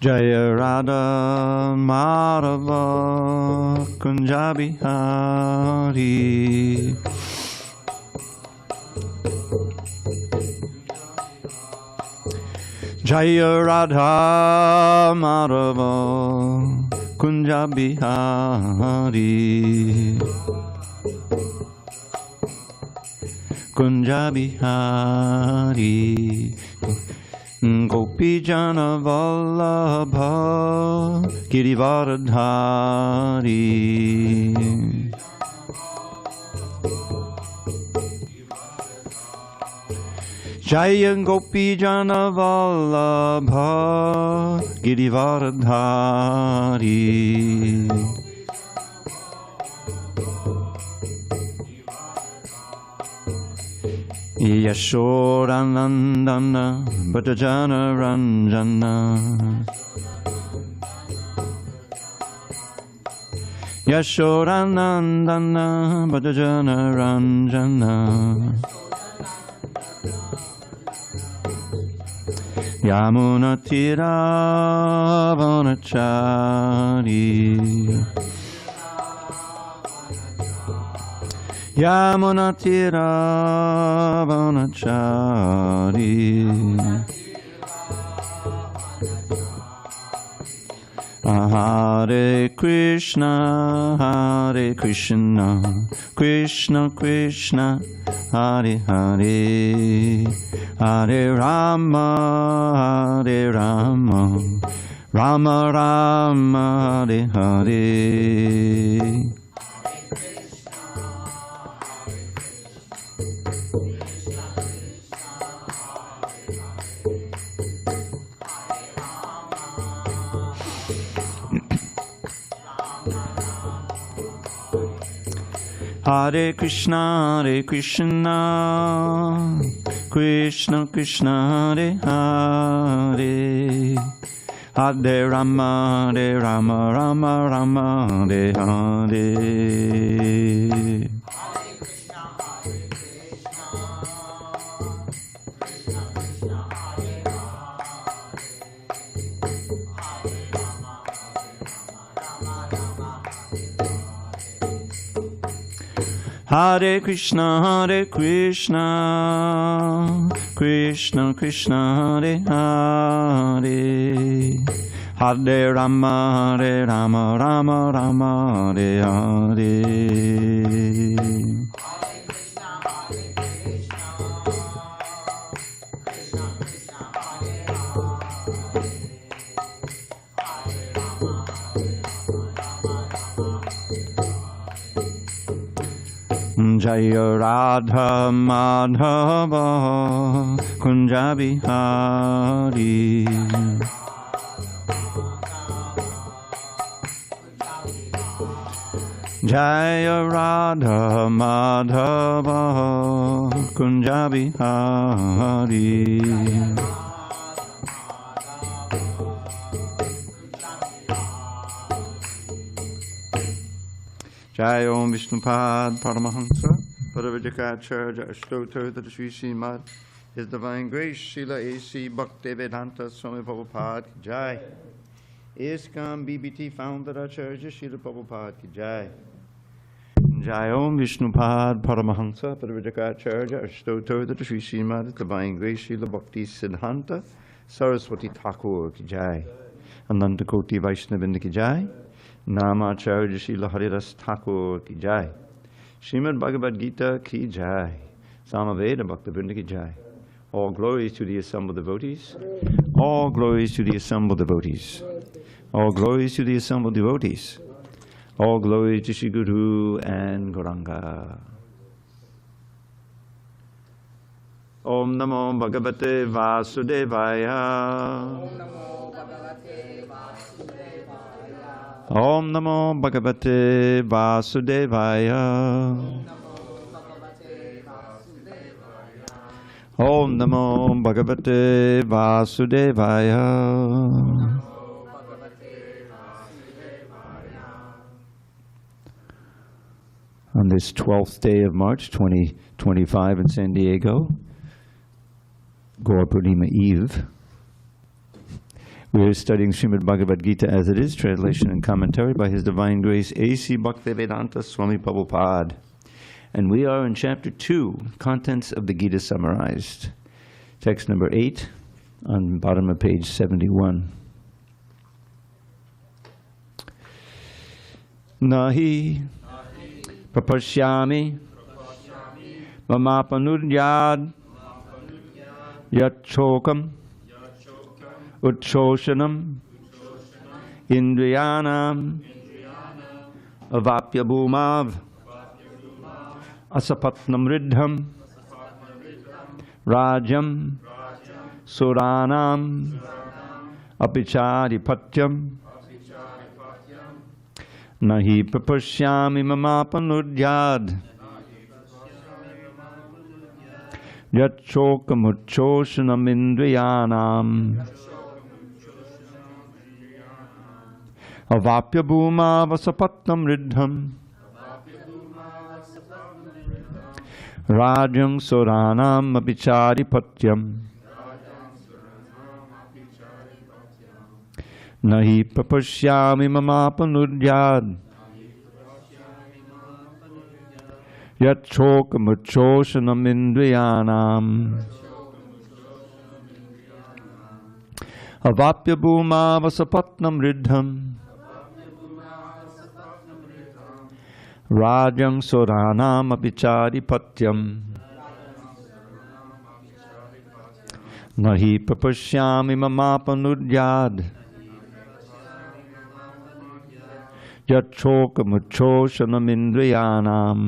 Jaya Radha Madhava Kunja Bihari. Jaya Radha Madhava Kunja Bihari. Kunja Bihari. Gopi Jana Vallabha Girivaradhari. Jaya Gopi Jana Vallabha Girivaradhari. Yashodanandana Bhajana Ranjana. Yashodanandana Bhajana Ranjana. Yamuna Tira Vanachari. Yamuna Tira Vanachari. Hare Krishna, Hare Krishna, Krishna Krishna, Hare Hare, Hare Rama, Hare Rama, Rama Rama, Hare Hare. Hare Krishna, Hare Krishna, Krishna Krishna, Hare Hare, Hare Rama, Hare Rama, Rama Rama, Hare Hare. Hare Krishna, Hare Krishna, Krishna Krishna, Hare Hare, Hare Rama, Hare Rama, Rama Rama, Hare Hare. Jaya Radha Madhava Kunja Bihari. Jaya Radha Madhava Kunja Bihari. Jai Om Vishnupad Paramahansa Paravajikacharya Ashtotar that Sri Srimad, His Divine Grace Srila A.C. Bhaktivedanta Swami Prabhupada Ki Jai. ISKCON BBT Founder Acharya Srila Prabhupada Ki Jai. Jai Om Vishnupad Paramahansa Paravajikacharya Ashtotar that Sri Srimad, His Divine Grace Srila Bhakti Siddhanta Saraswati Thakur Ki Jai. Ananta Koti Vaishnavinda Ki Jai. Namacharya Srila Haridas Thakur Ki Jai. Srimad Bhagavad Gita Ki Jai. Samaveda Bhaktivinoda Ki Jai. All glories to the assembled devotees. All glories to the assembled devotees. All glories to the assembled devotees. All glories to Shri Guru and Gauranga. Om Namo Bhagavate Vasudevaya. Om Namo Bhagavate Vasudevaya. Om Namo Bhagavate Vasudevaya. On this 12th day of March 2025 in San Diego, Gaur Purnima Eve, We are studying Srimad Bhagavad Gita as it is, translation and commentary by His Divine Grace A.C. Bhaktivedanta Swami Prabhupada. And we are in chapter 2, contents of the Gita summarized. Text number 8 on bottom of page 71. Nahi prapashyami mamapanuryad yachokam utshoshanam indriyanam avapya bhumav asapatnam riddham rajam suranam apicharipatyam nahi prapashyami mamapanuryad yachokam indriyanam avapya bhuma vasapatnam riddham rajam suranam apicharipatyam nahi prapashyami mamapanuryad yachokam indriyanam avapya bhuma vasapatnam riddham rajam suranam apicharipatyam nahi prapashyami mamapanuryad yachokam indriyanam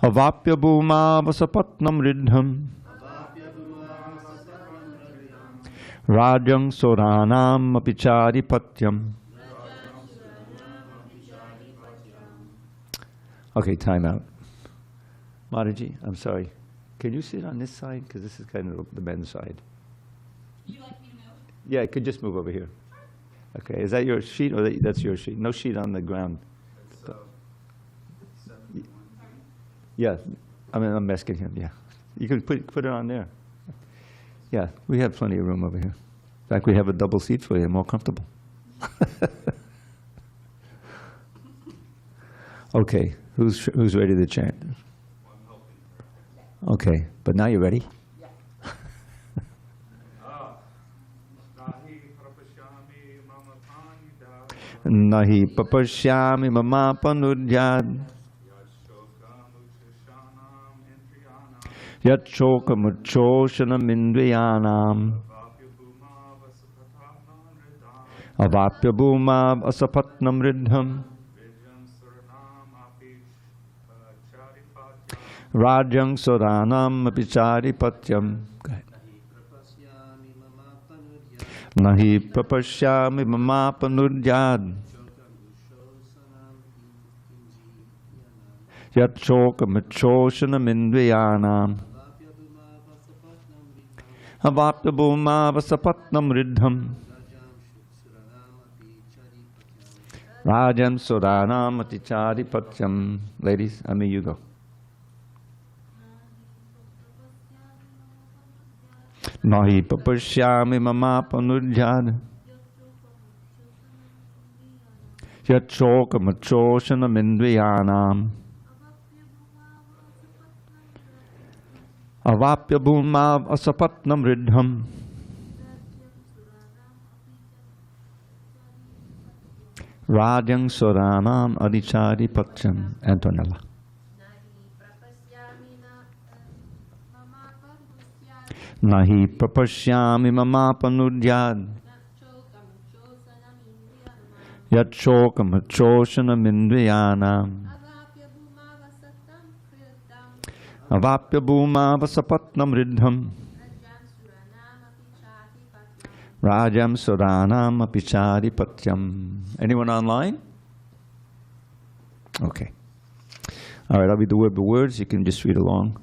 avapya bhuma vasapatnam riddham rajam suranam apicharipatyam. Okay, time out. Mataji, I'm sorry. Can you sit on this side? Because this is kind of the men's side. Would you like me to move? Yeah, I could just move over here. Okay, is that your sheet or that's your sheet? No sheet on the ground. Yeah, I'm asking him, yeah. You can put it on there. Yeah, we have plenty of room over here. In fact, we have a double seat for you, more comfortable. Okay, who's ready to chant? Okay, but now you're ready? Yeah. Nahi papashyami mamapanuryad yachokam indriyanam avapya bhuma asapatnam riddham rajam suranam apicharipatyam. Nahi prapashyami mamapanuryad yachokam indriyanam avapya bhuma vasapatnam riddham rajam suranam apicharipatyam. Ladies, you go. Nahi papashyami mamapanuryad yachokam indriyanam avapya bhuma asapatnam riddham rajam suranam adicharipatyam. Antonella. Nahi prapashyami mamapanuryad yachokam indriyanam avapya bhuma vasapatnam riddham rajam suranam apicharipatyam. Anyone online? Okay. All right, I'll read the word by words. You can just read along.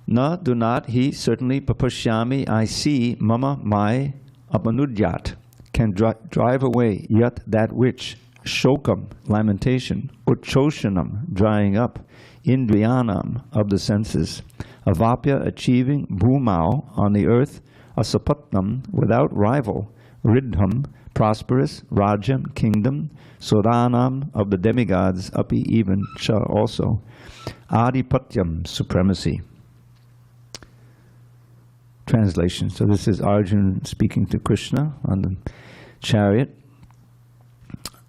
Na, do not, he, certainly, papashyami, I see, mama, my, apanudyat, can drive away, yet that which, shokam, lamentation, uchoshanam, drying up, indriyanam, of the senses, avapya, achieving, bhumau, on the earth, asapatnam, without rival, ridham, prosperous, rajam, kingdom, sodanam, of the demigods, api, even, cha, also, adipatyam, supremacy. Translation. So this is Arjuna speaking to Krishna on the chariot.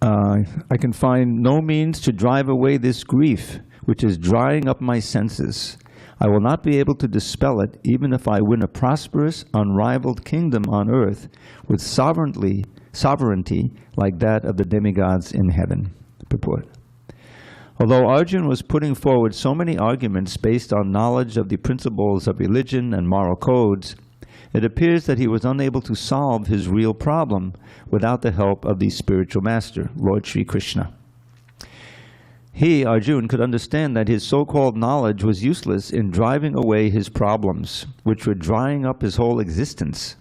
I can find no means to drive away this grief, which is drying up my senses. I will not be able to dispel it, even if I win a prosperous, unrivaled kingdom on earth with sovereignty like that of the demigods in heaven. Purport. Although Arjuna was putting forward so many arguments based on knowledge of the principles of religion and moral codes, it appears that he was unable to solve his real problem without the help of the spiritual master, Lord Sri Krishna. He, Arjuna, could understand that his so-called knowledge was useless in driving away his problems, which were drying up his whole existence,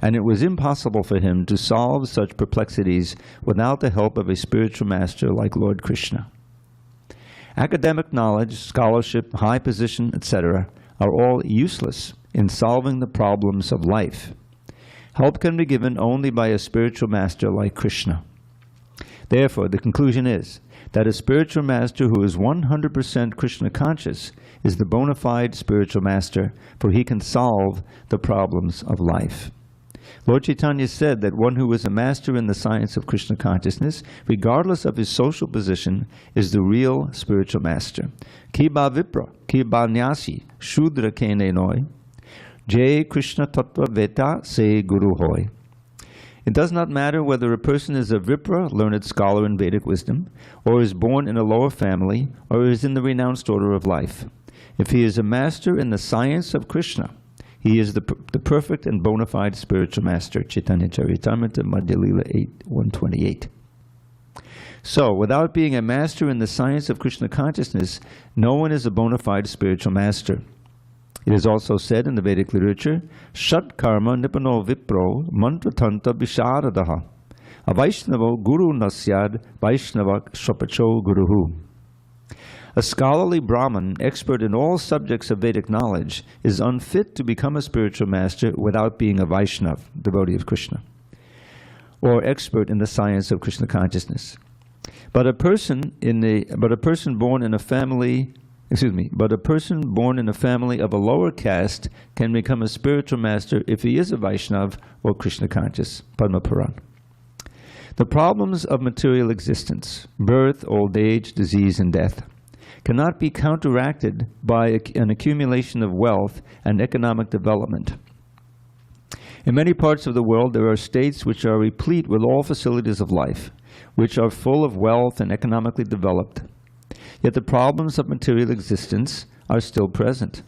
and it was impossible for him to solve such perplexities without the help of a spiritual master like Lord Krishna. Academic knowledge, scholarship, high position, etc. are all useless in solving the problems of life. Help can be given only by a spiritual master like Krishna. Therefore, the conclusion is that a spiritual master who is 100% Krishna conscious is the bona fide spiritual master, for he can solve the problems of life. Lord Chaitanya said that one who is a master in the science of Krishna consciousness, regardless of his social position, is the real spiritual master. Kiba vipra, kiba nyasi, shudra kene noi, jay Krishna tattva veta se guru hoy. It does not matter whether a person is a vipra, learned scholar in Vedic wisdom, or is born in a lower family, or is in the renounced order of life. If he is a master in the science of Krishna, he is the perfect and bona fide spiritual master. Chaitanya Charitamrita, Madhya Lila 8:128. So, without being a master in the science of Krishna consciousness, no one is a bona fide spiritual master. It is also said in the Vedic literature, Shat karma nipano vipro mantratanta visharadaha. A Vaishnavo guru nasyad Vaishnava shapacho guruhu. A scholarly Brahmin, expert in all subjects of Vedic knowledge, is unfit to become a spiritual master without being a Vaishnav, devotee of Krishna, or expert in the science of Krishna consciousness. But a person born in a family of a lower caste can become a spiritual master if he is a Vaishnav or Krishna conscious. Padma Puran. The problems of material existence, birth, old age, disease, and death, cannot be counteracted by an accumulation of wealth and economic development. In many parts of the world, there are states which are replete with all facilities of life, which are full of wealth and economically developed. Yet the problems of material existence are still present.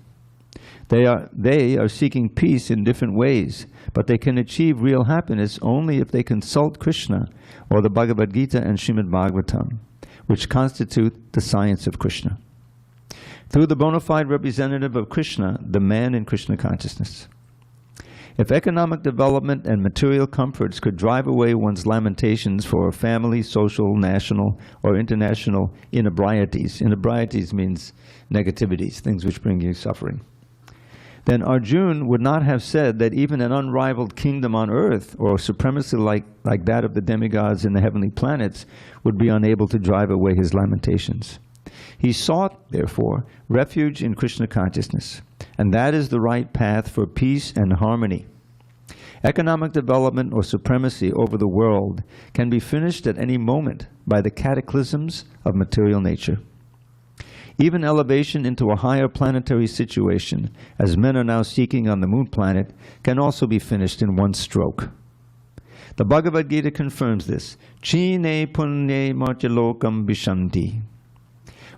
They are seeking peace in different ways, but they can achieve real happiness only if they consult Krishna or the Bhagavad Gita and Srimad Bhagavatam, which constitute the science of Krishna, through the bona fide representative of Krishna, the man in Krishna consciousness. If economic development and material comforts could drive away one's lamentations for family, social, national, or international inebrieties — inebrieties means negativities, things which bring you suffering — then Arjuna would not have said that even an unrivaled kingdom on earth, or supremacy like that of the demigods in the heavenly planets, would be unable to drive away his lamentations. He sought, therefore, refuge in Krishna consciousness, and that is the right path for peace and harmony. Economic development or supremacy over the world can be finished at any moment by the cataclysms of material nature. Even elevation into a higher planetary situation, as men are now seeking on the moon planet, can also be finished in one stroke. The Bhagavad Gita confirms this. Chine punye martyalokam vishanti.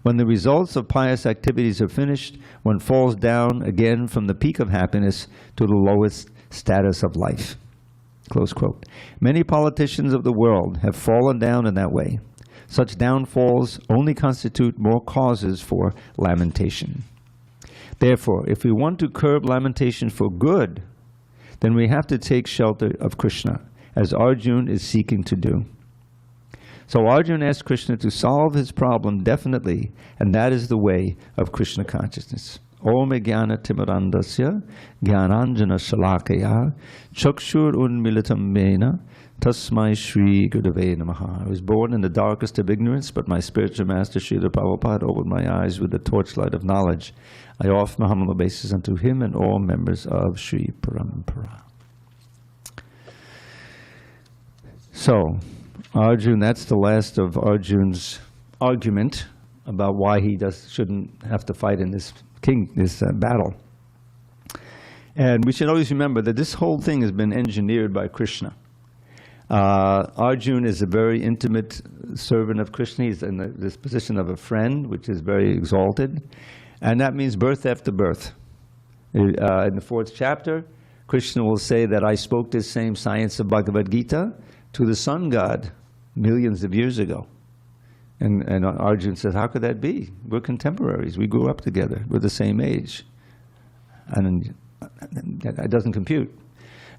When the results of pious activities are finished, one falls down again from the peak of happiness to the lowest status of life. Close quote. Many politicians of the world have fallen down in that way. Such downfalls only constitute more causes for lamentation. Therefore, if we want to curb lamentation for good, then we have to take shelter of Krishna, as Arjuna is seeking to do. So Arjuna asked Krishna to solve his problem definitely, and that is the way of Krishna consciousness. Om Jnana Timirandasya Jnananjana Shalakaya Chakshur Unmilitam Mena Tasmai Shri Gurave Namaha. I was born in the darkest of ignorance, but my spiritual master Srila Prabhupada opened my eyes with the torchlight of knowledge. I offer my humble obeisance unto him and all members of Sri Parampara. So, Arjun, that's the last of Arjun's argument about why he shouldn't have to fight in this battle. And we should always remember that this whole thing has been engineered by Krishna. Arjun is a very intimate servant of Krishna. He's in this position of a friend, which is very exalted. And that means birth after birth. In the 4th chapter, Krishna will say that I spoke this same science of Bhagavad Gita to the sun god millions of years ago. And Arjun says, how could that be? We're contemporaries. We grew up together. We're the same age. And that doesn't compute.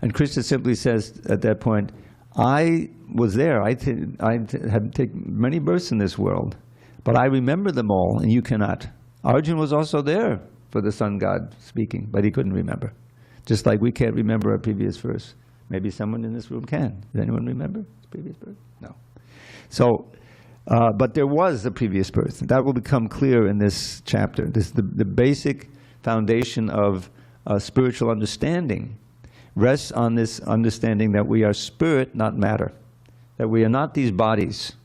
And Krishna simply says at that point, I was there. I had taken many births in this world, but I remember them all, and you cannot. Arjun was also there for the sun god speaking, but he couldn't remember. Just like we can't remember our previous verse. Maybe someone in this room can. Does anyone remember his previous birth? No. So, but there was a previous birth. That will become clear in this chapter. This is the basic foundation of spiritual understanding rests on this understanding that we are spirit, not matter. That we are not these bodies.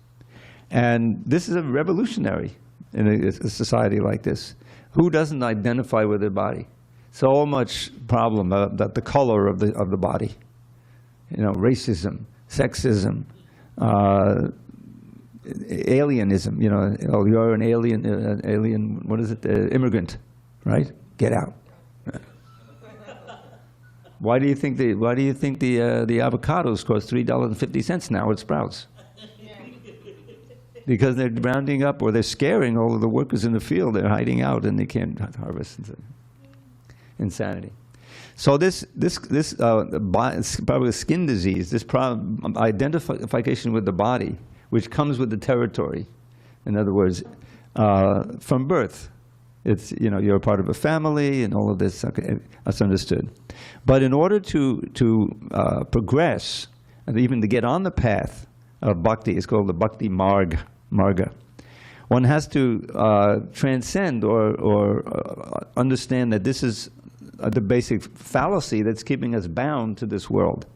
And this is a revolutionary in a society like this. Who doesn't identify with their body? So much problem that the color of the body. You know, racism, sexism, alienism. You know, oh, you're an alien. What is it? Immigrant, right? Get out. Why do you think the avocados cost $3.50 now at Sprouts? Because they're rounding up, or they're scaring all of the workers in the field. They're hiding out and they can't harvest. Insanity. So this probably a skin disease, this identification with the body, which comes with the territory. In other words, from birth, it's, you know, you're a part of a family and all of this. Okay, that's understood. But in order to progress and even to get on the path of bhakti, it's called the bhakti marga. One has to transcend or understand that this is the basic fallacy that's keeping us bound to this world.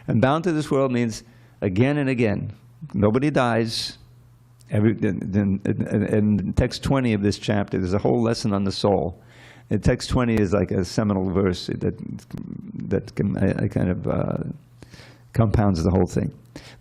And bound to this world means again and again. Nobody dies. In text 20 of this chapter, there's a whole lesson on the soul. And text 20 is like a seminal verse that kind of compounds the whole thing.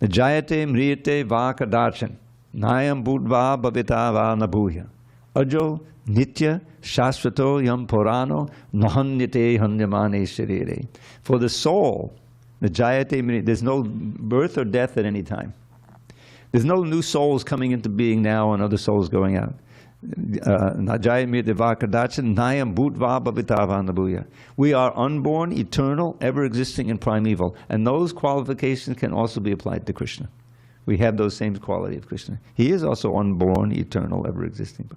Jayate mriyate va kadachan nayam budva bhavita va nabhuya ajo nitya shasvato yam purano nahanyate hanyamane sharire. For the soul, the jayate, there's no birth or death at any time. There's no new souls coming into being now and other souls going out. We are unborn, eternal, ever-existing, and primeval. And those qualifications can also be applied to Krishna. We have those same qualities of Krishna. He is also unborn, eternal, ever-existing.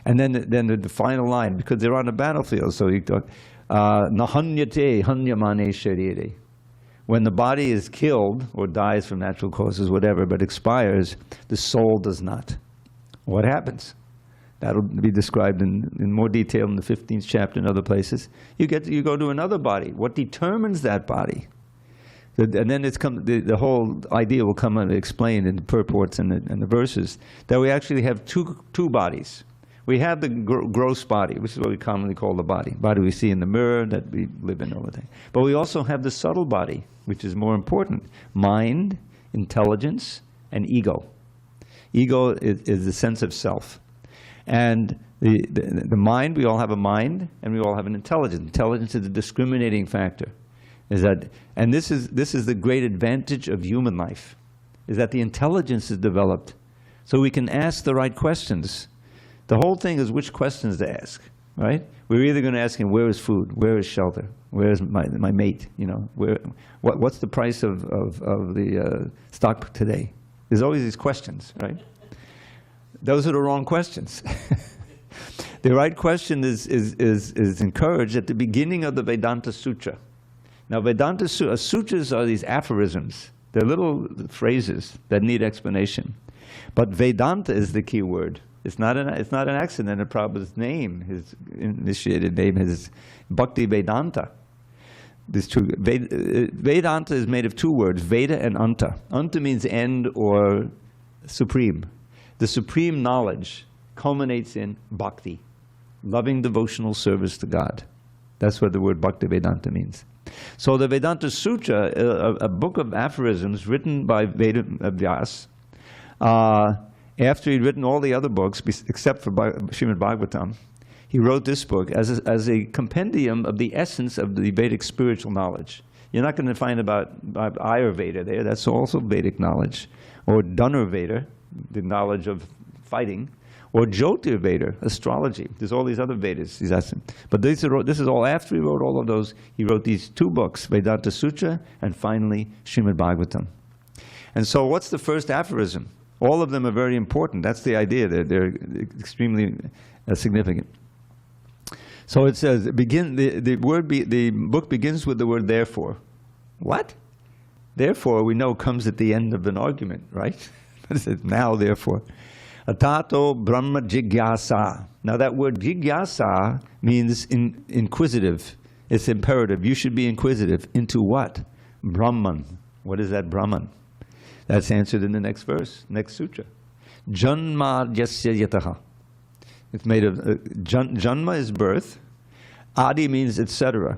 And then the final line, because they're on a battlefield, so you talk, Nahanyate hanyamane sharire. When the body is killed, or dies from natural causes, whatever, but expires, the soul does not. What happens? That'll be described in more detail in the 15th chapter and other places. You go to another body. What determines that body? And then the whole idea will come and explain in the purports and the verses that we actually have two bodies. We have the gross body, which is what we commonly call the body we see in the mirror that we live in all the time. But we also have the subtle body, which is more important: mind, intelligence, and ego. Ego is the sense of self. And the mind, we all have a mind, and we all have an intelligence. Intelligence is a discriminating factor. And this is the great advantage of human life, is that the intelligence is developed so we can ask the right questions. The whole thing is which questions to ask, right? We're either going to ask him, where is food? Where is shelter? Where is my mate? You know, what's the price of the stock today? There's always these questions, right? Those are the wrong questions. The right question is encouraged at the beginning of the Vedanta Sutra. Now, sutras are these aphorisms. They're little phrases that need explanation. But Vedanta is the key word. It's not an accident that Prabhupada's name, his initiated name, is Bhakti Vedanta. Vedanta is made of two words, Veda and Anta. Anta means end or supreme. The supreme knowledge culminates in bhakti, loving devotional service to God. That's what the word Bhakti Vedanta means. So the Vedanta Sutra, a book of aphorisms written by Vyasa, after he'd written all the other books, except for Srimad Bhagavatam, he wrote this book as a compendium of the essence of the Vedic spiritual knowledge. You're not going to find about Ayurveda there. That's also Vedic knowledge. Or Dhanurveda, the knowledge of fighting. Or Jyotirveda, astrology. There's all these other Vedas. But this is all after he wrote all of those. He wrote these two books, Vedanta Sutra, and finally Srimad Bhagavatam. And so what's the first aphorism? All of them are very important. That's the idea. They're extremely significant. So it says, the book begins with the word therefore. What? Therefore, we know comes at the end of an argument, right? It says, now, therefore. Atato Brahma Jigyasa. Now that word Jigyasa means inquisitive. It's imperative. You should be inquisitive. Into what? Brahman. What is that Brahman? That's answered in the next verse, next sutra. Janma Yasya Yataha. It's made of, Janma is birth. Adi means etc.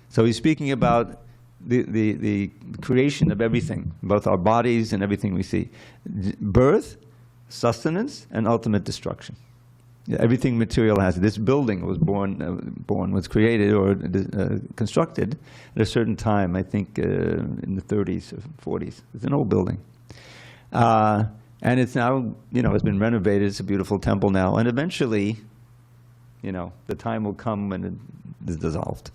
So he's speaking about the creation of everything, both our bodies and everything we see. Birth, sustenance, and ultimate destruction. Everything material has. This building was was created or constructed at a certain time, I think in the 30s or 40s. It's an old building. And it's now, it's been renovated. It's a beautiful temple now. And eventually, the time will come when it is dissolved.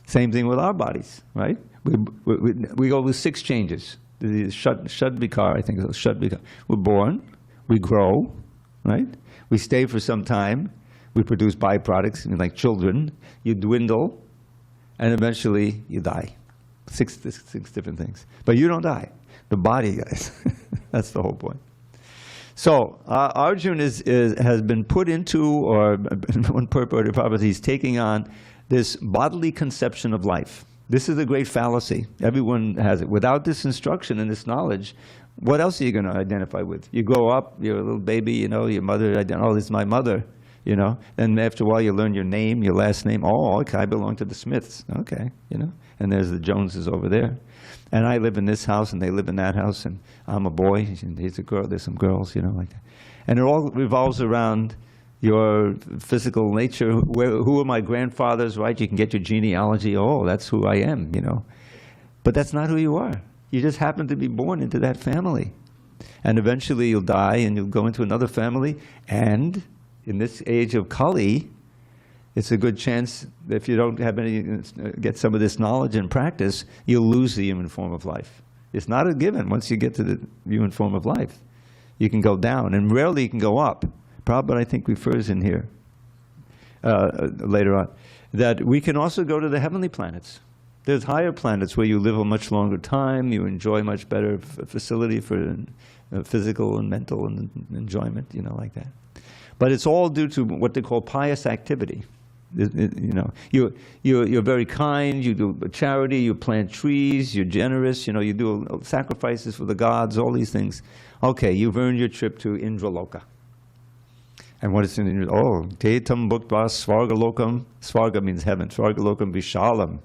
Same thing with our bodies, right? We go with 6 changes. The Shadvikar, I think it's Shadvikar. We're born, we grow, right? We stay for some time. We produce byproducts, like children. You dwindle, and eventually you die. Six different things. But you don't die. The body dies. That's the whole point. So Arjuna has been put into, or one purport of he's taking on this bodily conception of life. This is a great fallacy. Everyone has it. Without this instruction and this knowledge, what else are you going to identify with? You grow up, you're a little baby, your mother, oh, this is my mother, Then after a while you learn your name, your last name. Oh, okay, I belong to the Smiths. Okay, And there's the Joneses over there. And I live in this house, and they live in that house, and I'm a boy, and he's a girl, there's some girls, like that. And it all revolves around your physical nature. Who are my grandfathers, right? You can get your genealogy. Oh, that's who I am, But that's not who you are. You just happen to be born into that family. And eventually you'll die, and you'll go into another family. And in this age of Kali, it's a good chance that if you don't get some of this knowledge and practice, you'll lose the human form of life. It's not a given. Once you get to the human form of life, you can go down, and rarely you can go up. Prabhupada, I think, refers in here later on, that we can also go to the heavenly planets. There's higher planets where you live a much longer time, you enjoy much better facility for physical and mental enjoyment, like that. But it's all due to what they call pious activity. You're very kind, you do charity, you plant trees, you're generous, you do sacrifices for the gods, all these things. Okay, you've earned your trip to Indraloka. And what is in Indra? Oh, Tetam Bhuktva Svargalokam. Svarga means heaven. Svargalokam Vishalam.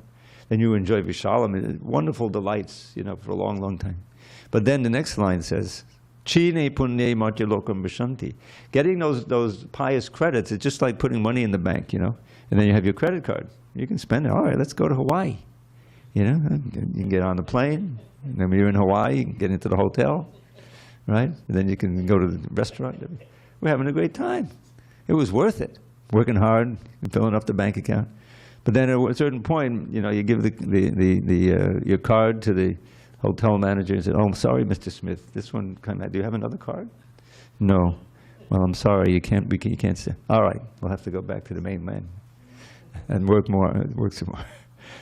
Then you enjoy Vishalam, wonderful delights, for a long, long time. But then the next line says, Chine punye martyalokam vishanti. Getting those pious credits is just like putting money in the bank, And then you have your credit card. You can spend it. All right, let's go to Hawaii. You can get on the plane. And then when you're in Hawaii, you can get into the hotel, right? And then you can go to the restaurant. We're having a great time. It was worth it. Working hard, and filling up the bank account. But then at a certain point, you give your card to the hotel manager and say, "Oh, I'm sorry, Mr. Smith. This one, do you have another card?" No. Well, I'm sorry, you can't say. All right, we'll have to go back to the mainland and work some more.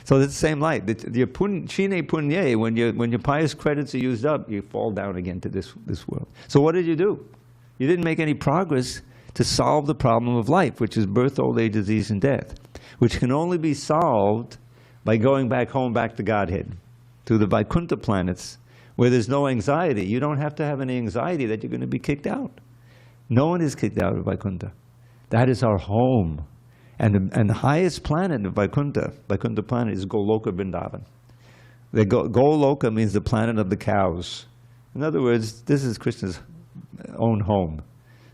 So it's the same light. The chine punye, when your pious credits are used up, you fall down again to this world. So what did you do? You didn't make any progress to solve the problem of life, which is birth, old age, disease, and death, which can only be solved by going back home, back to Godhead, to the Vaikuntha planets, where there's no anxiety. You don't have to have any anxiety that you're going to be kicked out. No one is kicked out of Vaikuntha. That is our home. And the highest planet of Vaikuntha planet, is Goloka Vrindavan. The Goloka means the planet of the cows. In other words, this is Krishna's own home.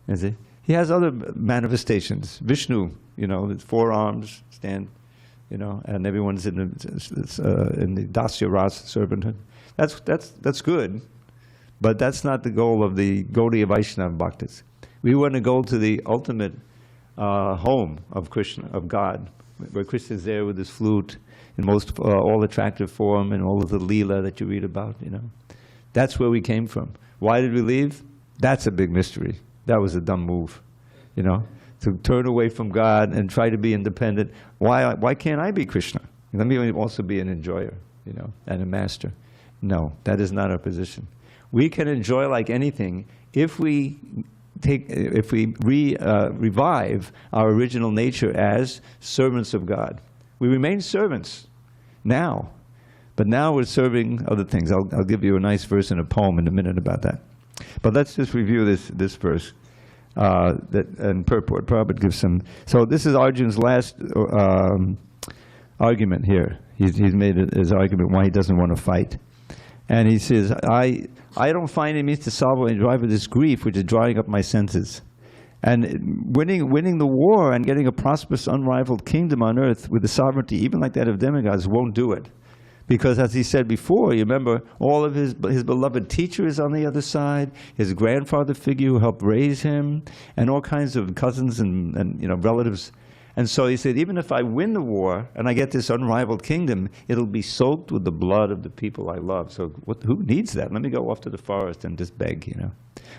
You see? He has other manifestations. Vishnu, with 4 arms, stand, and everyone's in the Dasya Rasa servanthood. That's good, but that's not the goal of the Gaudiya Vaishnava Bhaktas. We want to go to the ultimate home of Krishna, of God, where Krishna is there with his flute in most all attractive form and all of the Leela that you read about. That's where we came from. Why did we leave? That's a big mystery. That was a dumb move, to turn away from God and try to be independent. Why can't I be Krishna? Let me also be an enjoyer, and a master. No, that is not our position. We can enjoy like anything if we revive our original nature as servants of God. We remain servants now, but now we're serving other things. I'll give you a nice verse in a poem in a minute about that. But let's just review this verse. And purport. Prabhupada gives some. So this is Arjun's last argument here. He's made his argument why he doesn't want to fight. And he says, I don't find it means to solve and drive this grief which is drying up my senses. And winning the war and getting a prosperous, unrivaled kingdom on earth with the sovereignty, even like that of demigods, won't do it. Because as he said before, you remember, all of his beloved teachers on the other side, his grandfather figure who helped raise him, and all kinds of cousins and relatives. And so he said, even if I win the war and I get this unrivaled kingdom, it'll be soaked with the blood of the people I love. So who needs that? Let me go off to the forest and just beg,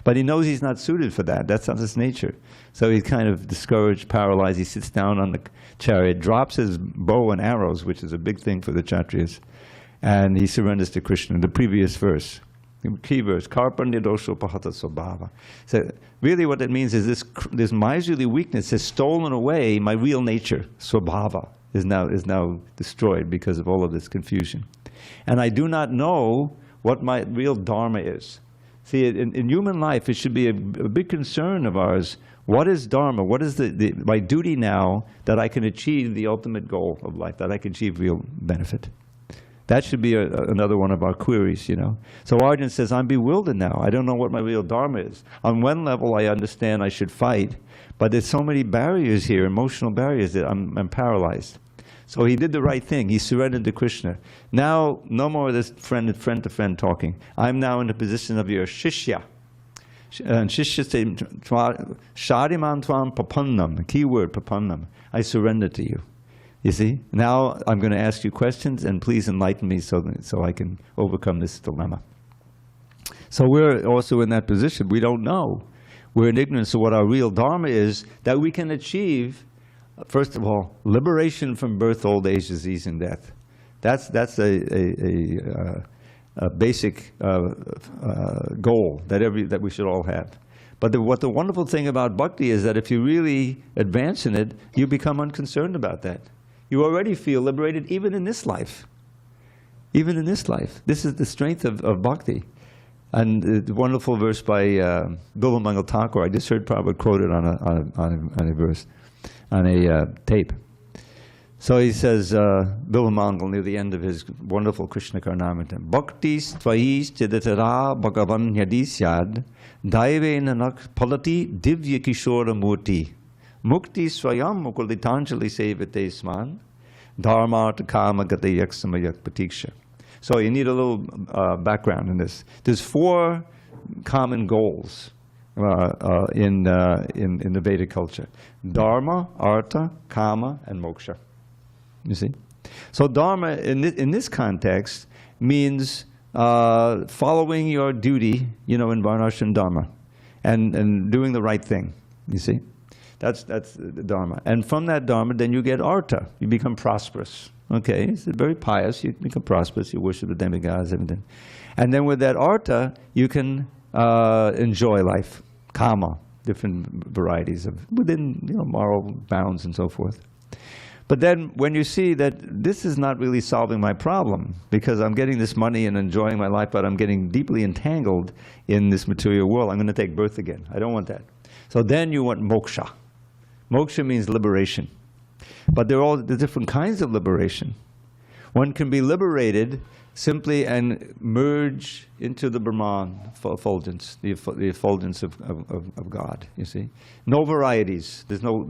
But he knows he's not suited for that. That's not his nature. So he's kind of discouraged, paralyzed. He sits down on the chariot, drops his bow and arrows, which is a big thing for the Kshatriyas, and he surrenders to Krishna. The previous verse, the key verse, Karpanya dosho pahata svabhava. So really what it means is this miserly weakness has stolen away my real nature. Svabhava is now destroyed because of all of this confusion. And I do not know what my real dharma is. See, in human life, it should be a big concern of ours. What is dharma? What is my duty now that I can achieve the ultimate goal of life, that I can achieve real benefit? That should be another one of our queries, So Arjun says, I'm bewildered now. I don't know what my real dharma is. On one level, I understand I should fight, but there's so many barriers here, emotional barriers, that I'm paralyzed. So he did the right thing. He surrendered to Krishna. Now, no more of this friend to friend talking. I'm now in the position of your shishya. And shishya says, shariman tvam papannam, key word, papannam. I surrender to you. You see, now I'm going to ask you questions, and please enlighten me so I can overcome this dilemma. So we're also in that position. We don't know. We're in ignorance of what our real dharma is, that we can achieve, first of all, liberation from birth, old age, disease, and death. That's a basic goal that we should all have. But what the wonderful thing about bhakti is that if you really advance in it, you become unconcerned about that. You already feel liberated even in this life. Even in this life. This is the strength of bhakti. And the wonderful verse by Bilvamangal Thakur, I just heard Prabhupada quoted on a verse, on a tape. So he says, Bilvamangal, near the end of his wonderful Krishna Karnamrita, Bhaktis tvayis chidatara bhagavan yadisyad daivena nak palati divya kishora murti. Mukti swayam mukulitanjali sevate sman dharmartha kama gata yaksamayak patiksha. So you need a little background in this. There's 4 common goals in the Vedic culture: dharma, artha, kama, and moksha. You see? So dharma in this context means following your duty, in varnashram dharma. and doing the right thing, you see. That's the Dharma. And from that Dharma, then you get Artha. You become prosperous. Okay, it's very pious. You become prosperous. You worship the demigods, everything. And then with that Artha, you can enjoy life. Kama, different varieties of within moral bounds and so forth. But then when you see that this is not really solving my problem, because I'm getting this money and enjoying my life, but I'm getting deeply entangled in this material world, I'm going to take birth again. I don't want that. So then you want moksha. Moksha means liberation. But there are all the different kinds of liberation. One can be liberated simply and merge into the Brahman effulgence, the effulgence of God, you see. No varieties. There's no,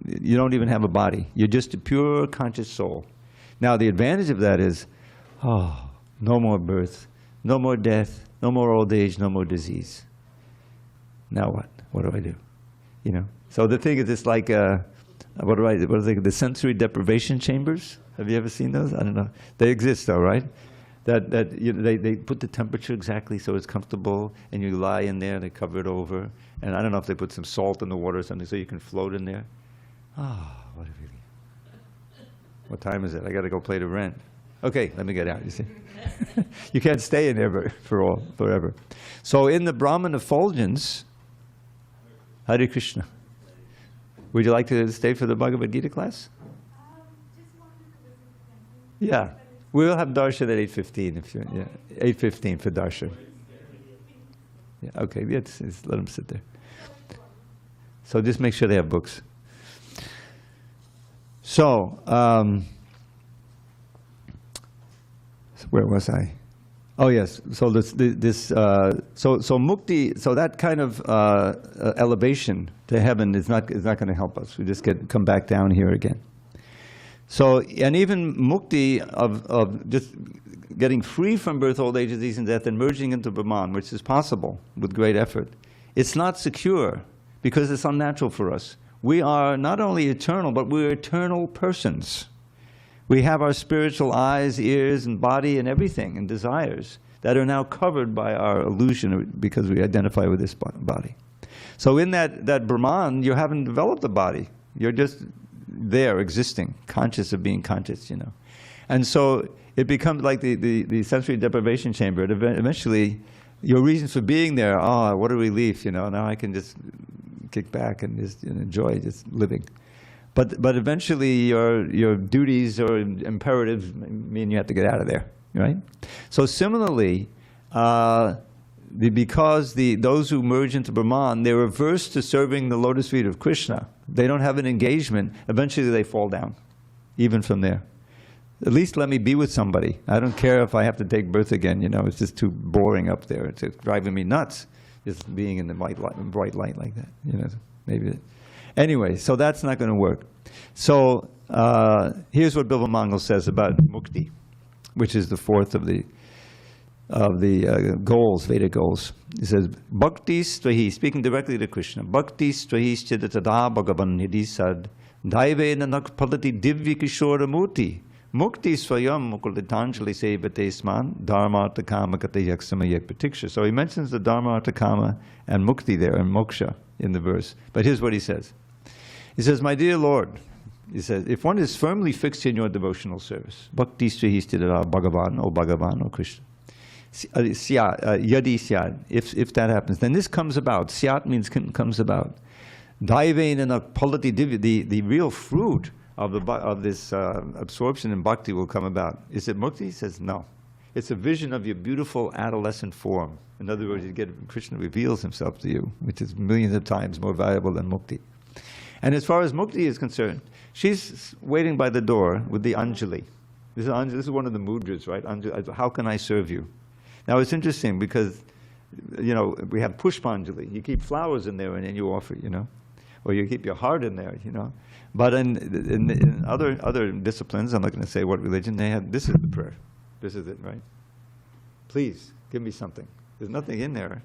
you don't even have a body. You're just a pure conscious soul. Now the advantage of that is, no more birth, no more death, no more old age, no more disease. Now what? What do I do? So the thing is, it's like, what are they, the sensory deprivation chambers? Have you ever seen those? I don't know. They exist though, right? They put the temperature exactly so it's comfortable, and you lie in there, they cover it over. And I don't know if they put some salt in the water or something so you can float in there. What a feeling. What time is it? I got to go pay the rent. Okay, let me get out, you see. You can't stay in there forever. So in the Brahman effulgence, Hare Krishna. Would you like to stay for the Bhagavad Gita class? Yeah. We'll have darshan at 8:15 if you 8:15 for darshan. Yeah, okay, let them sit there. So just make sure they have books. So, where was I? Oh yes. So so mukti. So that kind of elevation to heaven is not going to help us. We just come back down here again. So, and even mukti of just getting free from birth, old age, disease, and death, and merging into Brahman, which is possible with great effort, it's not secure because it's unnatural for us. We are not only eternal, but we're eternal persons. We have our spiritual eyes, ears, and body, and everything, and desires that are now covered by our illusion because we identify with this body. So in that Brahman, you haven't developed a body. You're just there, existing, conscious of being conscious, And so it becomes like the sensory deprivation chamber. Eventually, your reasons for being there, what a relief, now I can just kick back and just enjoy just living. But eventually your duties or imperatives mean you have to get out of there, right? So similarly, because those who merge into Brahman, they're averse to serving the lotus feet of Krishna. They don't have an engagement. Eventually they fall down, even from there. At least let me be with somebody. I don't care if I have to take birth again, it's just too boring up there. It's driving me nuts, just being in the bright light like that, maybe. Anyway, so that's not going to work. So here's what Bilva Mangal says about mukti, which is the fourth of the goals, Vedic goals. He says, Bhakti stvahi, speaking directly to Krishna, Bhakti stvahi chidatada bhagavan hidi sad, daive nanak padati divya kishora muti, mukti svayam mukulitanjali sevate sman, dharma artha kama kate yaksama yak patiksha. So he mentions the dharma artha kama and mukti there, and moksha in the verse. But here's what he says. He says, my dear Lord, he says, if one is firmly fixed in your devotional service, Bhakti stvahi chidatada Bhagavan, O Krishna, yadi syad, if that happens, then this comes about. Syat means comes about. Daivein and polity divya, the real fruit of this absorption in bhakti will come about. Is it mukti? He says no. It's a vision of your beautiful adolescent form. In other words, Krishna reveals himself to you, which is millions of times more valuable than mukti. And as far as mukti is concerned, she's waiting by the door with the Anjali. This is one of the mudras, right? Anjali, how can I serve you? Now it's interesting because, we have Pushpanjali. You keep flowers in there and then you offer, or you keep your heart in there, But in other disciplines, I'm not going to say what religion they have. This is the prayer. This is it, right? Please give me something. There's nothing in there,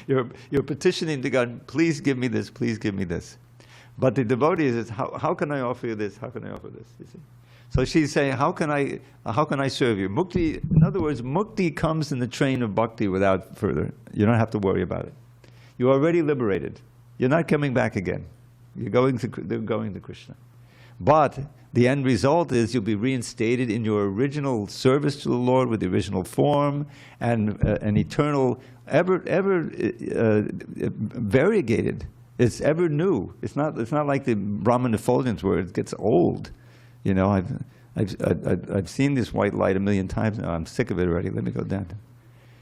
You're petitioning to God. Please give me this. Please give me this. But the devotee is, how can I offer you this? How can I offer this? You see. So she's saying, how can I serve you? Mukti, in other words, mukti comes in the train of bhakti without further. You don't have to worry about it. You're already liberated. You're not coming back again. They're going to Krishna. But the end result is you'll be reinstated in your original service to the Lord with the original form and an eternal, ever variegated. It's ever new. It's not like the Brahman effulgence where it gets old. You know, I've seen this white light a million times now. I'm sick of it already. Let me go down.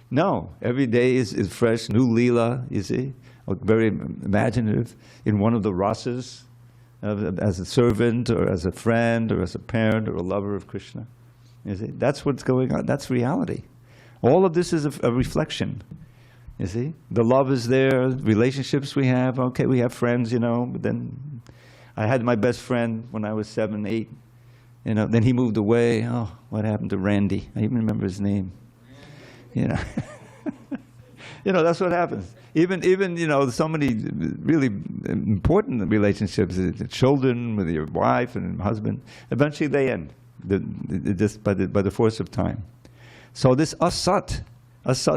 No, every day is fresh, new Leela, you see, very imaginative in one of the rasas, as a servant or as a friend or as a parent or a lover of Krishna. You see, that's what's going on. That's reality. All of this is a reflection. You see, the love is there, relationships we have. Okay, we have friends, you know, but then I had my best friend when I was 7, 8. You know, then he moved away. Oh, what happened to Randy? I even remember his name. You know, you know, that's what happens. Even you know, so many really important relationships, children with your wife and husband, eventually they end, just by the force of time. So this asat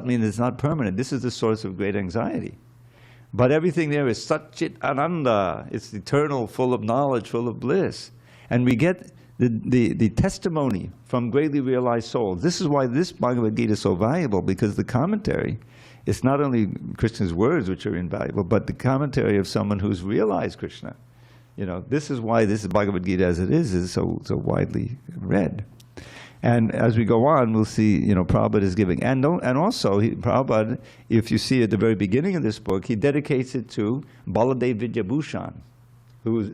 means it's not permanent. This is the source of great anxiety. But everything there is Satchit Ananda. It's eternal, full of knowledge, full of bliss. And we get the testimony from greatly realized souls. This is why this Bhagavad Gita is so valuable, because the commentary, it's not only Krishna's words which are invaluable, but the commentary of someone who's realized Krishna. You know, this is why this Bhagavad Gita as it is so widely read. And as we go on, we'll see, you know, Prabhupada is giving. And also, Prabhupada, if you see at the very beginning of this book, he dedicates it to Baladev Vidyabhushan, who,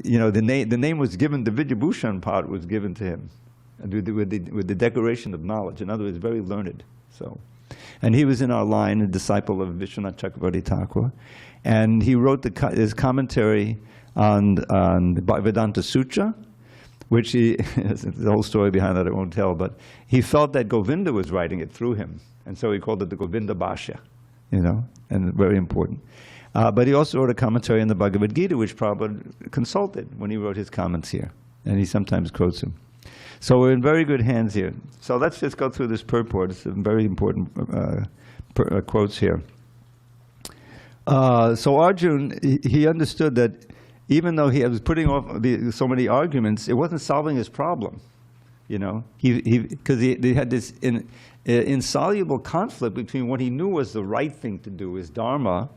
you know, the name was given, the Vidyabhushan part was given to him with the decoration of knowledge. In other words, very learned. So, and he was in our line, a disciple of Vishwanath Chakravarti Thakur. And he wrote his commentary on the Vedanta Sutra, which the whole story behind that I won't tell, but he felt that Govinda was writing it through him. And so he called it the Govinda Bhashya, you know, and very important. But he also wrote a commentary on the Bhagavad Gita, which Prabhupada consulted when he wrote his comments here. And he sometimes quotes him. So we're in very good hands here. So let's just go through this purport. It's some very important quotes here. So Arjuna, he understood that even though he was putting off so many arguments, it wasn't solving his problem, you know. Because he had this insoluble conflict between what he knew was the right thing to do, his dharma,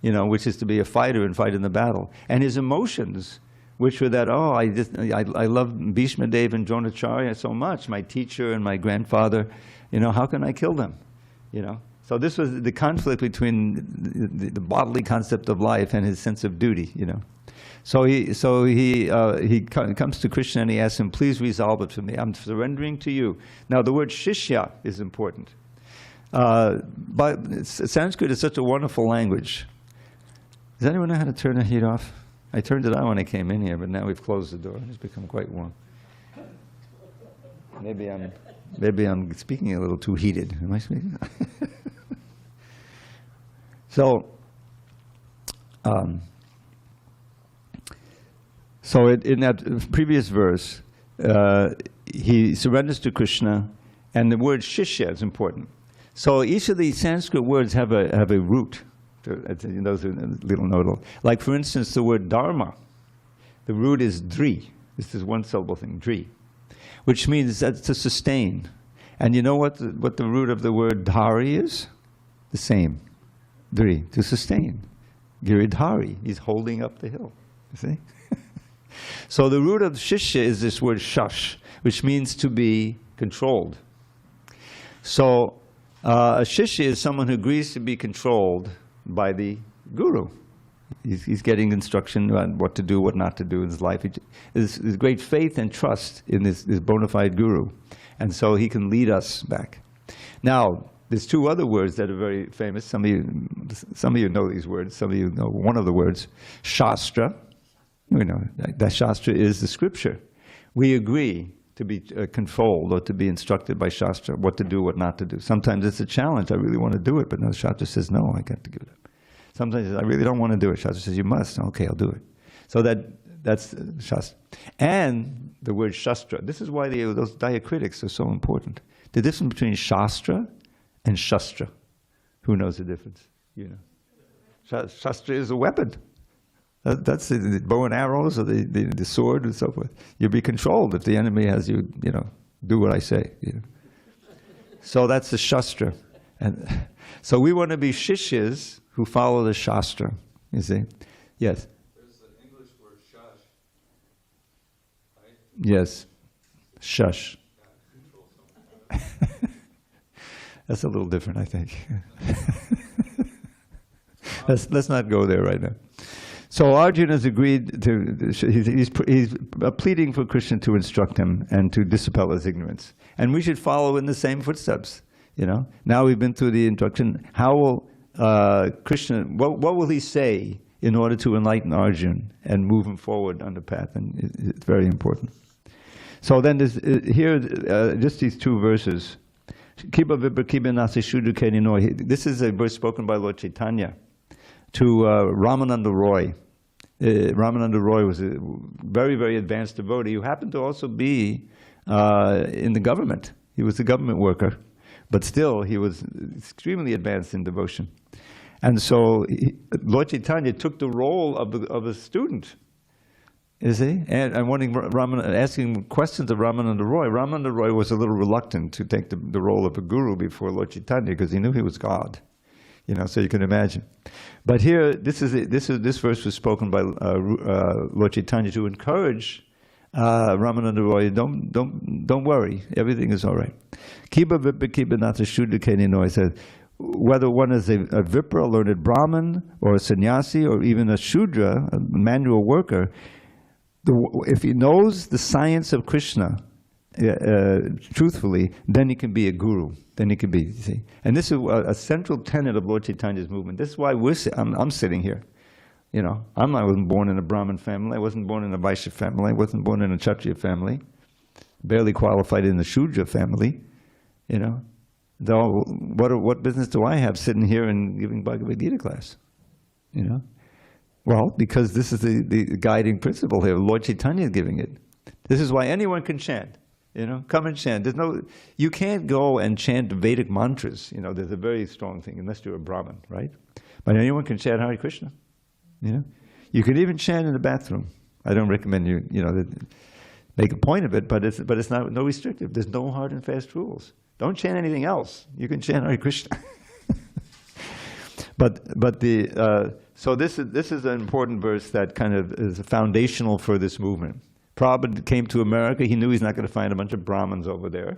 you know, which is to be a fighter and fight in the battle, and his emotions, which were that, oh, I love Bhishma Dev and Dronacharya so much, my teacher and my grandfather, you know, how can I kill them, you know? So this was the conflict between the bodily concept of life and his sense of duty, you know. So he comes to Krishna and he asks him, please resolve it for me. I'm surrendering to you. Now the word shishya is important. But Sanskrit is such a wonderful language. Does anyone know how to turn the heat off? I turned it on when I came in here, but now we've closed the door. It's become quite warm. Maybe I'm speaking a little too heated. Am I speaking? So in that previous verse, he surrenders to Krishna, and the word shishya is important. So each of these Sanskrit words have a root. Those are little nodal. Like for instance, the word dharma, the root is dri. This is one syllable thing, dri, which means that's to sustain. And you know what the root of the word dhari is? The same, dri, to sustain. Giridhari, he's holding up the hill. You see? So the root of shishya is this word shash, which means to be controlled. So a shishya is someone who agrees to be controlled by the guru. He's getting instruction on what to do, what not to do in his life. There's great faith and trust in this bona fide guru. And so he can lead us back. Now, there's two other words that are very famous. Some of you know these words. Some of you know one of the words, Shastra. You know, that Shastra is the scripture. We agree to be controlled or to be instructed by Shastra, what to do, what not to do. Sometimes it's a challenge. I really want to do it, but no, Shastra says, no, I got to give it up. Sometimes I really don't want to do it. Shastra says, you must. Okay, I'll do it. So that's Shastra. And the word Shastra. This is why those diacritics are so important. The difference between Shastra and Shastra. Who knows the difference? You know. Shastra is a weapon. That's the bow and arrows or the sword and so forth. You'll be controlled if the enemy has you, you know, do what I say. You know. So that's the Shastra. And so we want to be Shishyas who follow the Shastra, you see. Yes? There's the English word shush, right? Yes. Shush. That's a little different, I think. Let's not go there right now. So Arjuna has agreed to, he's pleading for Krishna to instruct him and to dispel his ignorance. And we should follow in the same footsteps, you know. Now we've been through the introduction. How will Krishna, what will he say in order to enlighten Arjuna and move him forward on the path? And it's very important. So then there's, here, just these two verses. Kiba vibra kiba nasi shuddha kenino. This is a verse spoken by Lord Chaitanya to Ramananda Roy. Ramananda Roy was a very, very advanced devotee who happened to also be in the government. He was a government worker, but still he was extremely advanced in devotion. And so Lord Chaitanya took the role of a student, you see, and asking questions of Ramananda Roy. Ramananda Roy was a little reluctant to take the role of a guru before Lord Chaitanya because he knew he was God. You know, so you can imagine. But here, this verse was spoken by Lord Chaitanya to encourage Ramananda Roy. Don't worry, everything is all right. Kiba vipra kiba nata shuddha kenino. He said, whether one is a vipra, a learned Brahmin, or a sannyasi, or even a shudra, a manual worker, if he knows the science of Krishna truthfully, then he can be a guru. Then he can be, you see. And this is a central tenet of Lord Chaitanya's movement. This is why I'm sitting here. You know, I wasn't born in a Brahmin family. I wasn't born in a Vaishya family. I wasn't born in a Kshatriya family. Barely qualified in the Shudra family. You know, though, what business do I have sitting here and giving Bhagavad Gita class? You know, well, because this is the guiding principle here. Lord Chaitanya is giving it. This is why anyone can chant. You know, come and chant. You can't go and chant Vedic mantras. You know, there's a very strong thing, unless you're a Brahmin, right? But anyone can chant Hare Krishna. You know, you can even chant in the bathroom. I don't recommend you make a point of it, but it's not no restrictive. There's no hard and fast rules. Don't chant anything else. You can chant Hare Krishna. So this is an important verse that kind of is foundational for this movement. Prabhupada came to America. He knew he's not going to find a bunch of Brahmins over there,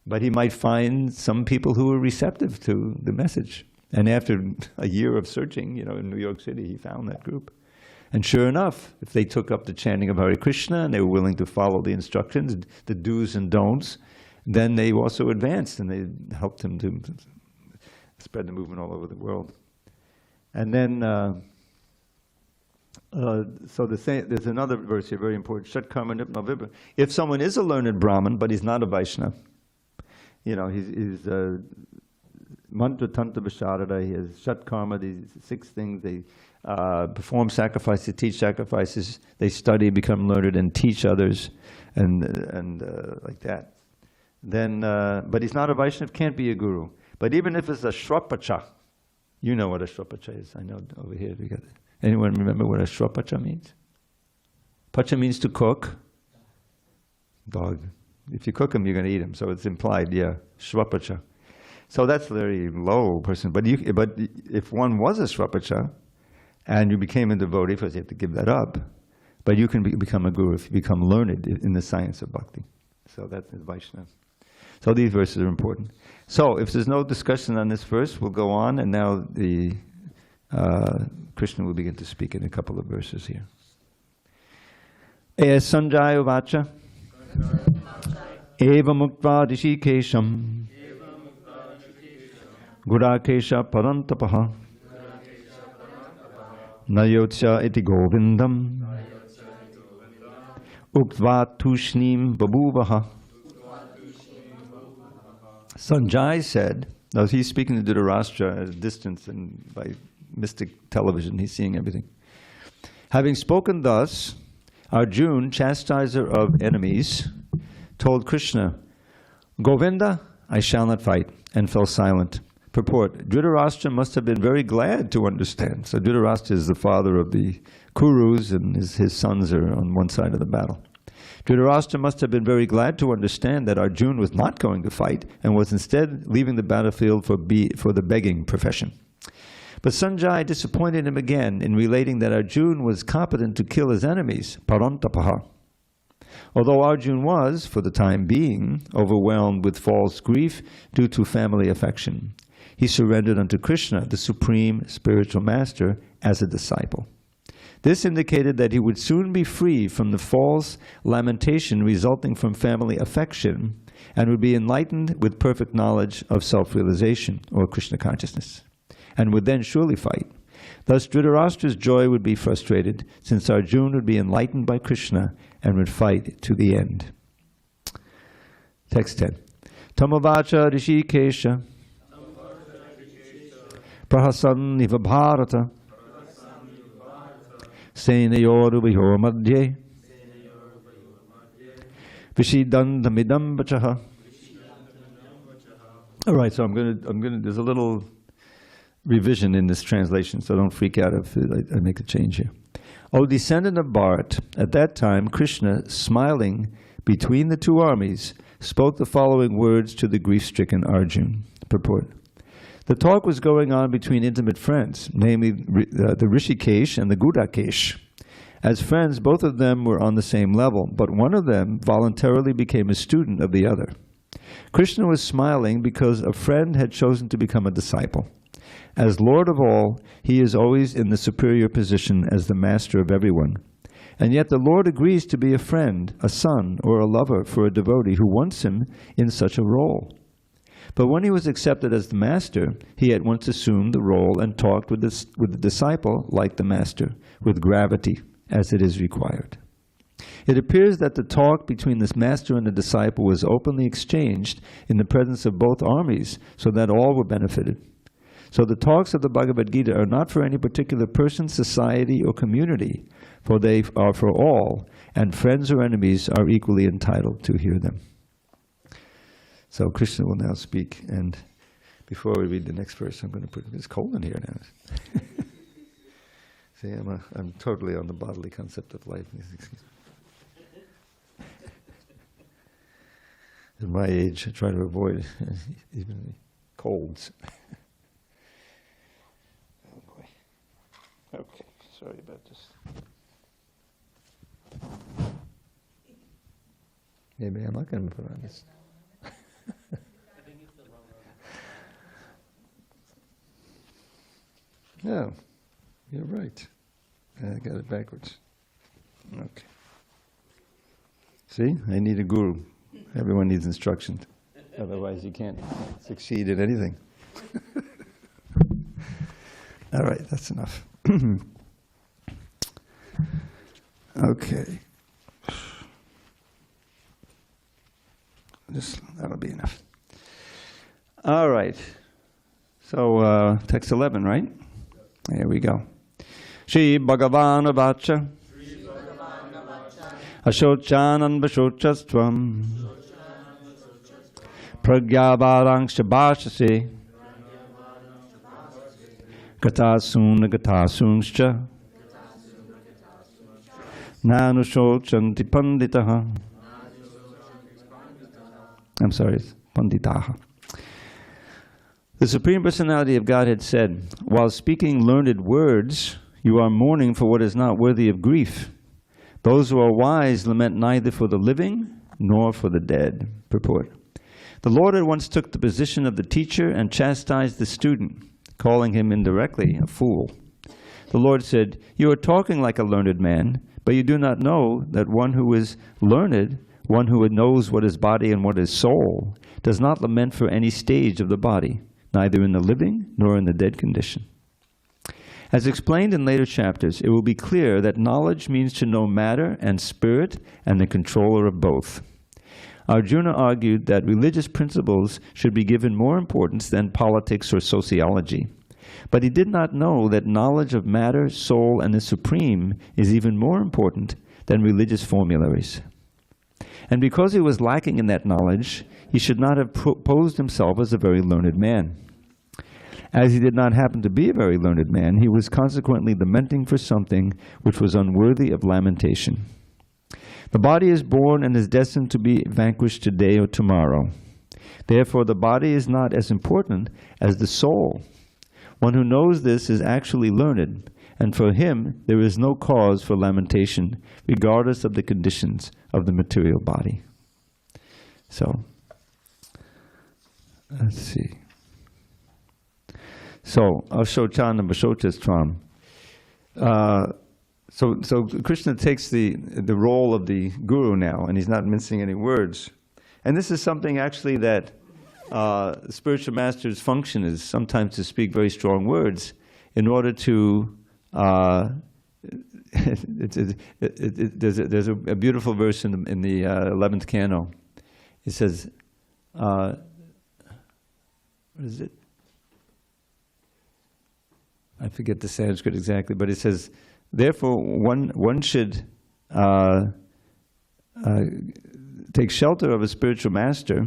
but he might find some people who are receptive to the message. And after a year of searching, you know, in New York City, he found that group. And sure enough, if they took up the chanting of Hare Krishna and they were willing to follow the instructions, the do's and don'ts, then they also advanced and they helped him to spread the movement all over the world. And then, there's another verse here, very important. Shat karma nipna vibra. If someone is a learned Brahmin, but he's not a Vaishnava, you know, he's mantra tanta visharada, he has shat karma, these 6 things. They perform sacrifices, teach sacrifices, they study, become learned, and teach others, and like that. Then, but he's not a Vaishnava, can't be a guru. But even if it's a shrapacha, you know what a shrapacha is. I know over here we got it. Anyone remember what a shrapacha means? Pacha means to cook. Dog. If you cook them, you're going to eat them. So it's implied, yeah, shrapacha. So that's a very low person. But if one was a shrapacha and you became a devotee, of course you have to give that up. But you can become a guru if you become learned in the science of bhakti. So that's Vaishnava. So these verses are important. So if there's no discussion on this verse, we'll go on, and now Krishna will begin to speak in a couple of verses here. Sanjaya vacha eva mukta rishikesham gurakesha parantapaha nayotsya iti govindam uktva tushnim babuvaha. Sanjay said, now he's speaking to Dhritarashtra at a distance and by mystic television, he's seeing everything. Having spoken thus, Arjuna, chastiser of enemies, told Krishna, Govinda, I shall not fight, and fell silent. Purport, Dhritarashtra must have been very glad to understand. So Dhritarashtra is the father of the Kurus, and his sons are on one side of the battle. Dhritarashtra must have been very glad to understand that Arjuna was not going to fight and was instead leaving the battlefield for the begging profession. But Sanjaya disappointed him again in relating that Arjuna was competent to kill his enemies, parantapaha. Although Arjuna was, for the time being, overwhelmed with false grief due to family affection, he surrendered unto Krishna, the supreme spiritual master, as a disciple. This indicated that he would soon be free from the false lamentation resulting from family affection and would be enlightened with perfect knowledge of self-realization, or Krishna consciousness, and would then surely fight. Thus Dhritarashtra's joy would be frustrated, since Arjuna would be enlightened by Krishna and would fight to the end. Text 10. Tamavacha Rishikesha Prahasan Iva Bharata Senayoru Viho Madhye Vishidandamidam Vachaha. All right, so I'm gonna. There's a little revision in this translation, so don't freak out if I make a change here. O descendant of Bharat, at that time Krishna, smiling between the two armies, spoke the following words to the grief-stricken Arjuna. Purport. The talk was going on between intimate friends, namely the Rishikesh and the Gudakesh. As friends, both of them were on the same level, but one of them voluntarily became a student of the other. Krishna was smiling because a friend had chosen to become a disciple. As Lord of all, he is always in the superior position as the master of everyone. And yet the Lord agrees to be a friend, a son, or a lover for a devotee who wants him in such a role. But when he was accepted as the master, he at once assumed the role and talked with the disciple like the master, with gravity, as it is required. It appears that the talk between this master and the disciple was openly exchanged in the presence of both armies, so that all were benefited. So the talks of the Bhagavad Gita are not for any particular person, society, or community, for they are for all, and friends or enemies are equally entitled to hear them. So Krishna will now speak, and before we read the next verse, I'm going to put, it's cold in here now. See, I'm totally on the bodily concept of life. At my age, I try to avoid even colds. Oh boy. Okay, sorry about this. Maybe I'm not going to put on this. No, you're right. I got it backwards. Okay. See, I need a guru. Everyone needs instruction. Otherwise you can't succeed at anything. All right, that's enough. Okay. That'll be enough. All right. So text 11, right? There we go. Shri Bhagavan Vacha Ashochanan Vashochastvam Pragyavarangsha Bhashase Gatasuna Gatasungscha Nanushochanti Panditaha. I'm sorry, it's Panditaha. The Supreme Personality of Godhead said, while speaking learned words, you are mourning for what is not worthy of grief. Those who are wise lament neither for the living nor for the dead. Purport. The Lord at once took the position of the teacher and chastised the student, calling him indirectly a fool. The Lord said, you are talking like a learned man, but you do not know that one who is learned, one who knows what is body and what is soul, does not lament for any stage of the body, neither in the living nor in the dead condition. As explained in later chapters, it will be clear that knowledge means to know matter and spirit and the controller of both. Arjuna argued that religious principles should be given more importance than politics or sociology. But he did not know that knowledge of matter, soul, and the supreme is even more important than religious formularies. And because he was lacking in that knowledge, he should not have posed himself as a very learned man. As he did not happen to be a very learned man, he was consequently lamenting for something which was unworthy of lamentation. The body is born and is destined to be vanquished today or tomorrow. Therefore, the body is not as important as the soul. One who knows this is actually learned, and for him there is no cause for lamentation, regardless of the conditions of the material body. So, let's see. So, Ashocana Vashochastram. So Krishna takes the role of the guru now, and he's not mincing any words. And this is something actually that spiritual masters' function is sometimes to speak very strong words in order to. There's a beautiful verse in the 11th canto. It says, what is it? I forget the Sanskrit exactly, but it says, therefore one should take shelter of a spiritual master,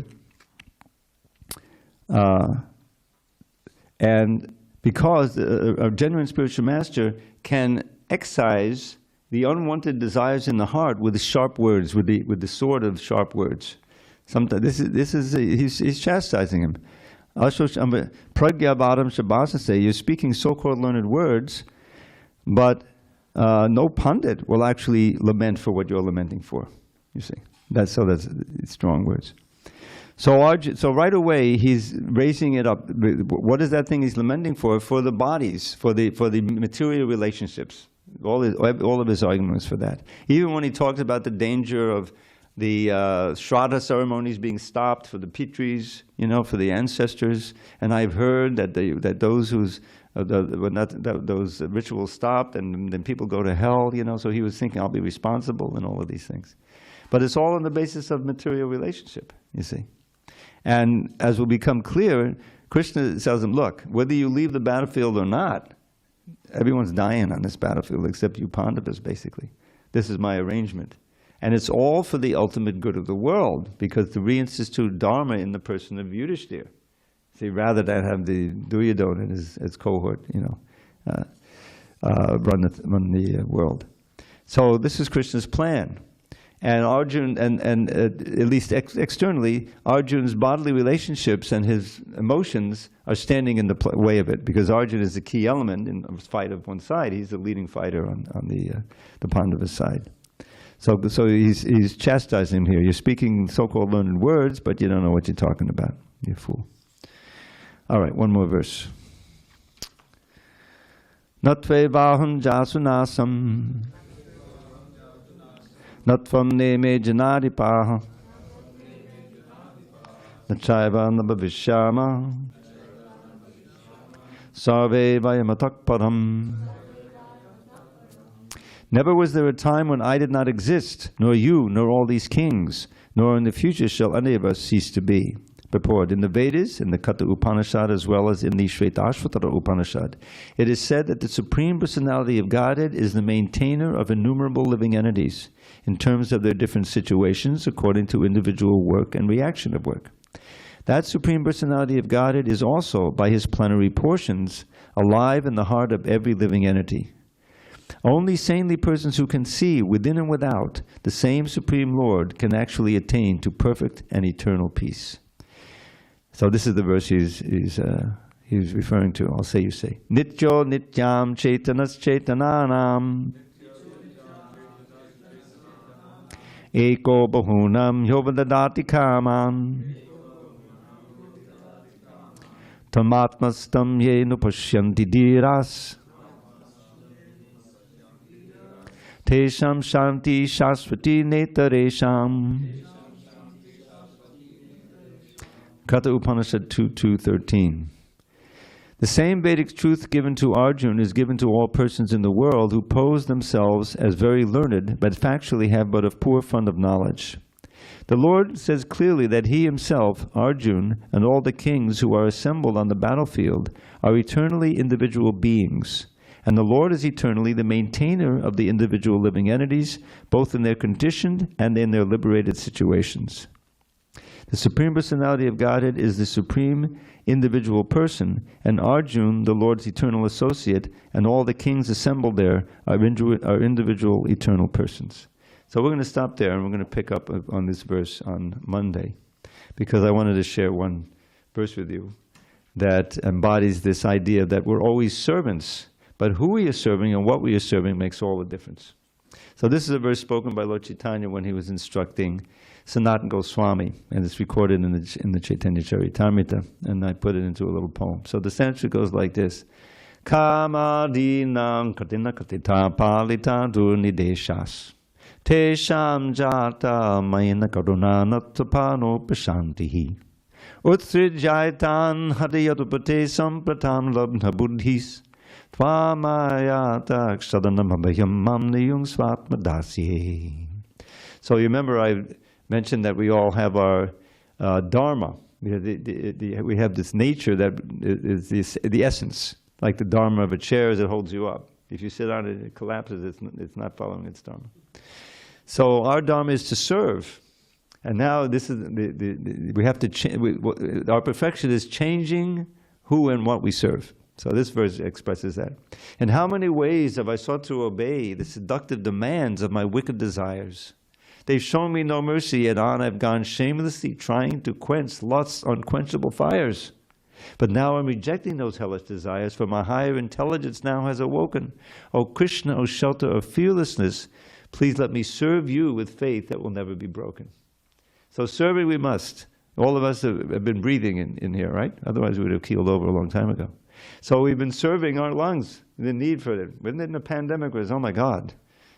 and because a genuine spiritual master can excise the unwanted desires in the heart with the sharp words, with the sword of sharp words. Sometimes he's chastising him. Pragyavadam Shabasa say, you're speaking so-called learned words, but no pundit will actually lament for what you're lamenting for. You see, that's strong words. So right away he's raising it up. What is that thing he's lamenting for? For the bodies, for the material relationships. All of his arguments for that. Even when he talks about the danger of the Shraddha ceremonies being stopped for the Pitris, for the ancestors, and I've heard that those whose those rituals stopped, and then people go to hell. So he was thinking, I'll be responsible and all of these things. But it's all on the basis of material relationship, you see. And as will become clear, Krishna tells him, look, whether you leave the battlefield or not, everyone's dying on this battlefield except you Pandavas, basically. This is my arrangement. And it's all for the ultimate good of the world, because to reinstitute Dharma in the person of Yudhishthira. See, rather than have the Duryodhana and his cohort, run the world. So this is Krishna's plan. And Arjuna, and at least externally, Arjuna's bodily relationships and his emotions are standing in the way of it, because Arjuna is the key element in a fight of one side. He's the leading fighter on the Pandava side. So he's chastising him here. You're speaking so-called learned words, but you don't know what you're talking about. You fool. All right, one more verse. Natve vaham jasunasam Natvam neme janadipaha Nachaiva nabhavishyama Sarve vayamatakparam. Never was there a time when I did not exist, nor you, nor all these kings, nor in the future shall any of us cease to be. Purport: in the Vedas, in the Katha Upanishad, as well as in the Shvetashvatara Upanishad, it is said that the Supreme Personality of Godhead is the maintainer of innumerable living entities, in terms of their different situations, according to individual work and reaction of work. That Supreme Personality of Godhead is also, by his plenary portions, alive in the heart of every living entity. Only saintly persons who can see, within and without, the same Supreme Lord can actually attain to perfect and eternal peace. So this is the verse he's referring to. I'll say, you say. Nityo nityam chaitanas chaitananam eko bahunam yovadadati kamam tamatmastam ye nupashyanti dhiras tesham shanti shasvati netaresham. Katha Upanishad 2.2.13. The same Vedic truth given to Arjuna is given to all persons in the world who pose themselves as very learned, but factually have but a poor fund of knowledge. The Lord says clearly that he himself, Arjuna, and all the kings who are assembled on the battlefield are eternally individual beings, And the Lord is eternally the maintainer of the individual living entities, both in their conditioned and in their liberated situations. The Supreme Personality of Godhead is the supreme individual person, and Arjuna, the Lord's eternal associate, and all the kings assembled there are individual eternal persons. So we're going to stop there, and we're going to pick up on this verse on Monday, because I wanted to share one verse with you that embodies this idea that we're always servants, but who we are serving and what we are serving makes all the difference. So this is a verse spoken by Lord Chaitanya when he was instructing Sanatana Goswami, and it's recorded in the Chaitanya Charitamrita, and I put it into a little poem. So the Sanskrit goes like this: Kamadinam katina katita palita durnideshas tesham jata mayana karuna nattapano pashantihi utsrijaitan hadiyatupate sampratam labdha buddhis tvamayata kshadanam abhayam mamniyung svatmadasye. So you remember I mentioned that we all have our dharma. We have this nature that is the essence, like the dharma of a chair as it holds you up. If you sit on it, it collapses. It's not following its dharma. So our dharma is to serve, and now this is we have to change. Our perfection is changing who and what we serve. So this verse expresses that. In how many ways have I sought to obey the seductive demands of my wicked desires? They've shown me no mercy, and on I've gone shamelessly trying to quench lust's unquenchable fires. But now I'm rejecting those hellish desires, for my higher intelligence now has awoken. O Krishna, O shelter of fearlessness, please let me serve you with faith that will never be broken. So serving we must. All of us have been breathing in here, right? Otherwise we would have keeled over a long time ago. So we've been serving our lungs, the need for it. When in the pandemic was, oh my God,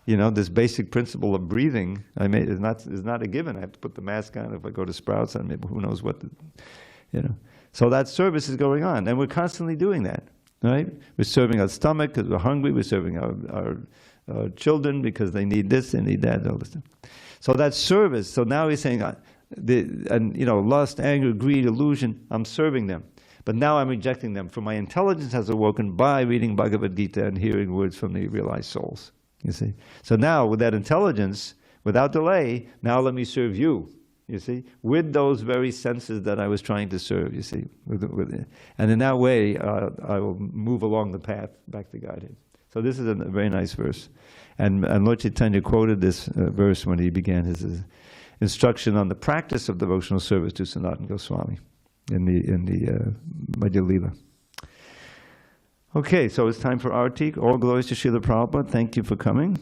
you know, this basic principle of breathing, is not a given. I have to put the mask on if I go to Sprouts, and maybe who knows what, you know. So that service is going on, and we're constantly doing that, right? We're serving our stomach because we're hungry. We're serving our children because they need this, they need that, all this stuff. So that service. So now he's saying, lust, anger, greed, illusion. I'm serving them, but now I'm rejecting them. For my intelligence has awoken by reading Bhagavad Gita and hearing words from the realized souls. You see. So now with that intelligence, without delay, now let me serve you. You see, with those very senses that I was trying to serve, you see. And in that way, I will move along the path back to Godhead. So this is a very nice verse. And Lord Chaitanya quoted this verse when he began his instruction on the practice of devotional service to Sanatana Goswami in the Madhya Lila. Okay, so it's time for Artik. All glories to Srila Prabhupada. Thank you for coming.